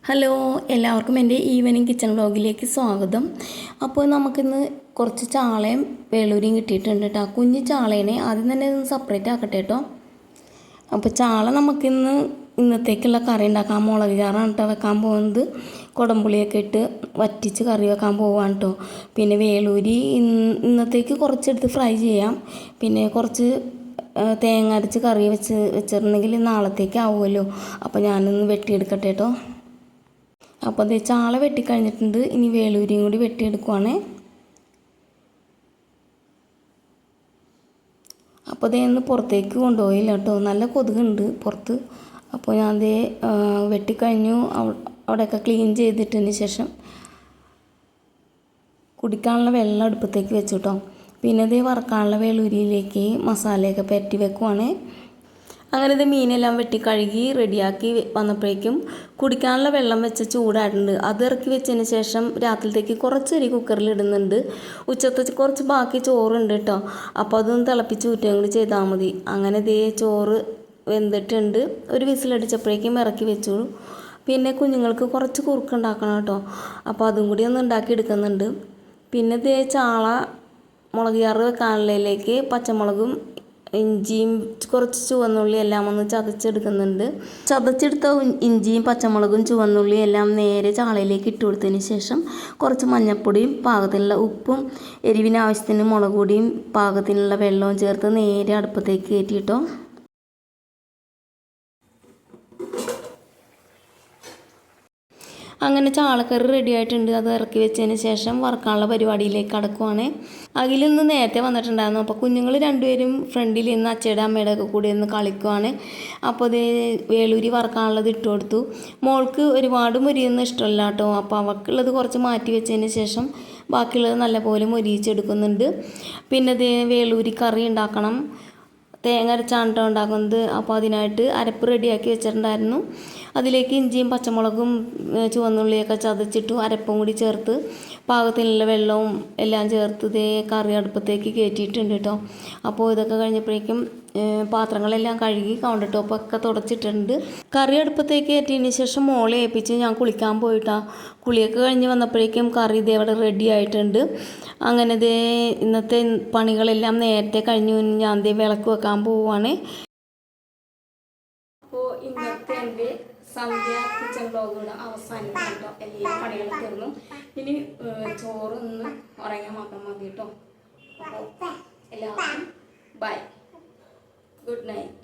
Hello, എല്ലാവർക്കും എൻ്റെ evening kitchen വ്ലോഗിലേക്ക് സ്വാഗതം. അപ്പോൾ നമുക്കിന്ന് കുറച്ച് ചാളയും വേളൂരിയും കിട്ടിയിട്ടുണ്ട് കേട്ടോ. കുഞ്ഞ് ചാളേനെ ആദ്യം തന്നെ ഒന്ന് സെപ്പറേറ്റ് ആക്കട്ടെ കേട്ടോ. അപ്പോൾ ചാള ഇന്നത്തേക്കുള്ള കറി ഉണ്ടാക്കാം. മുളക് ചാറാണ് കേട്ടോ വെക്കാൻ പോകുന്നത്. കുടംപുളിയൊക്കെ ഇട്ട് വറ്റിച്ച് കറി വെക്കാൻ പോവാണ് കേട്ടോ. പിന്നെ വേളൂരി ഇന്നത്തേക്ക് കുറച്ചെടുത്ത് ഫ്രൈ ചെയ്യാം. പിന്നെ കുറച്ച് തേങ്ങ അരച്ച് കറി വെച്ചിട്ടുണ്ടെങ്കിൽ നാളത്തേക്ക് ആവുമല്ലോ. അപ്പോൾ ഞാനൊന്ന് വെട്ടിയെടുക്കട്ടെ കേട്ടോ. അപ്പോൾ അത് ചാള വെട്ടിക്കഴിഞ്ഞിട്ടുണ്ട്. ഇനി വേളൂരിയും കൂടി വെട്ടിയെടുക്കുവാണ്. അപ്പോൾ അതേന്ന് പുറത്തേക്ക് കൊണ്ടുപോയില്ല കേട്ടോ. നല്ല കൊതുകുണ്ട് പുറത്ത്. അപ്പോൾ ഞാൻ അതേ വെട്ടിക്കഴിഞ്ഞു. അവിടെയൊക്കെ ക്ലീൻ ചെയ്തിട്ടതിന് ശേഷം കുടിക്കാനുള്ള വെള്ളം അടുപ്പത്തേക്ക് വെച്ചു കേട്ടോ. പിന്നെ അതേ വറക്കാനുള്ള വേളൂരിയിലേക്ക് മസാലയൊക്കെ പരട്ടി വെക്കുവാണ്. അങ്ങനെ ഇത് മീനെല്ലാം വെട്ടി കഴുകി റെഡിയാക്കി വന്നപ്പോഴേക്കും കുടിക്കാനുള്ള വെള്ളം വെച്ച് ചൂടായിട്ടുണ്ട്. അത് ഇറക്കി വെച്ചതിന് ശേഷം രാത്രിയിലേക്ക് കുറച്ചരി കുക്കറിൽ ഇടുന്നുണ്ട്. ഉച്ചത്തെ കുറച്ച് ബാക്കി ചോറുണ്ട് കേട്ടോ. അപ്പോൾ അതൊന്ന് തിളപ്പിച്ച് ഊറ്റുകയും കൂടി ചെയ്താൽ മതി. അങ്ങനെ ഇതേ ചോറ് വെന്തിട്ടുണ്ട്. ഒരു വിസിലടിച്ചപ്പോഴേക്കും ഇറക്കി വെച്ചു. പിന്നെ കുഞ്ഞുങ്ങൾക്ക് കുറച്ച് കുറുക്കുണ്ടാക്കണം കേട്ടോ. അപ്പോൾ അതും കൂടി ഒന്ന് ഉണ്ടാക്കി എടുക്കുന്നുണ്ട്. പിന്നെ ഇതേ ചാള മുളക് ചാറ് വെക്കാനുള്ളതിലേക്ക് പച്ചമുളകും ഇഞ്ചിയും കുറച്ച് ചുവന്നുള്ളി എല്ലാം ഒന്ന് ചതച്ചെടുക്കുന്നുണ്ട്. ചതച്ചെടുത്ത ഇഞ്ചിയും പച്ചമുളകും ചുവന്നുള്ളി എല്ലാം നേരെ ചാളയിലേക്ക് ഇട്ട് കൊടുത്തതിന് ശേഷം കുറച്ച് മഞ്ഞൾപ്പൊടിയും പാകത്തിനുള്ള ഉപ്പും എരിവിന് ആവശ്യത്തിന് മുളക് പൊടിയും പാകത്തിനുള്ള വെള്ളവും ചേർത്ത് നേരെ അടുപ്പത്തേക്ക് കയറ്റിയിട്ടോ. അങ്ങനെ ചാളക്കറി റെഡി ആയിട്ടുണ്ട്. അത് ഇറക്കി വെച്ചതിന് ശേഷം വറക്കാനുള്ള പരിപാടിയിലേക്ക് കടക്കുവാണ്. അഖിലൊന്ന് നേരത്തെ വന്നിട്ടുണ്ടായിരുന്നു. അപ്പോൾ കുഞ്ഞുങ്ങൾ രണ്ടുപേരും ഫ്രണ്ടിൽ നിന്ന് അച്ഛയുടെ അമ്മയുടെ ഒക്കെ കൂടി ഒന്ന് കളിക്കുവാണ്. അപ്പോൾ അത് വേളൂരി വറക്കാനുള്ളത് ഇട്ട് കൊടുത്തു. മോൾക്ക് ഒരുപാട് മൊരിയൊന്നും ഇഷ്ടമല്ല കേട്ടോ. അപ്പോൾ അവൾക്കുള്ളത് കുറച്ച് മാറ്റി വെച്ചതിന് ശേഷം ബാക്കിയുള്ളത് നല്ലപോലെ മൊരിയിച്ചെടുക്കുന്നുണ്ട്. പിന്നെ അത് വേളൂരി കറി ഉണ്ടാക്കണം. തേങ്ങ അരച്ചാണ് ഉണ്ടാക്കുന്നത്. അപ്പോൾ അതിനായിട്ട് അരപ്പ് റെഡിയാക്കി വെച്ചിട്ടുണ്ടായിരുന്നു. അതിലേക്ക് ഇഞ്ചിയും പച്ചമുളകും ചുവന്നുള്ളിയൊക്കെ ചതച്ചിട്ടു. അരപ്പും കൂടി ചേർത്ത് പാകത്തിനുള്ള വെള്ളവും എല്ലാം ചേർത്ത് ഇതേ കറി അടുപ്പത്തേക്ക് കയറ്റിയിട്ടുണ്ട് കേട്ടോ. അപ്പോൾ ഇതൊക്കെ കഴിഞ്ഞപ്പോഴേക്കും പാത്രങ്ങളെല്ലാം കഴുകി കൗണ്ടർ ടോപ്പൊക്കെ തുടച്ചിട്ടുണ്ട്. കറി അടുപ്പത്തേക്ക് കയറ്റിയതിന് ശേഷം മോളെ ഏൽപ്പിച്ച് ഞാൻ കുളിക്കാൻ പോയിട്ടാണ്. കുളിയൊക്കെ കഴിഞ്ഞ് വന്നപ്പോഴേക്കും കറി ഇതേ ഇവിടെ റെഡി ആയിട്ടുണ്ട്. അങ്ങനെ ഇതേ ഇന്നത്തെ പണികളെല്ലാം നേരത്തെ കഴിഞ്ഞു. ഞാൻ ഇതേ വിളക്ക് വെക്കാൻ പോവുകയാണ്. അപ്പോൾ ഇന്നത്തെ എൻ്റെ സന്ധ്യ കിച്ചൺ വ്ലോഗുകൾ അവസാനിക്കും കേട്ടോ. എല്ലാ പണികളും തീർന്നു. ഇനി ചോറൊന്ന് ഉറങ്ങാൻ മാത്രം മതി കേട്ടോ. അപ്പോൾ എല്ലാവർക്കും ബൈ, ഗുഡ് നൈറ്റ്.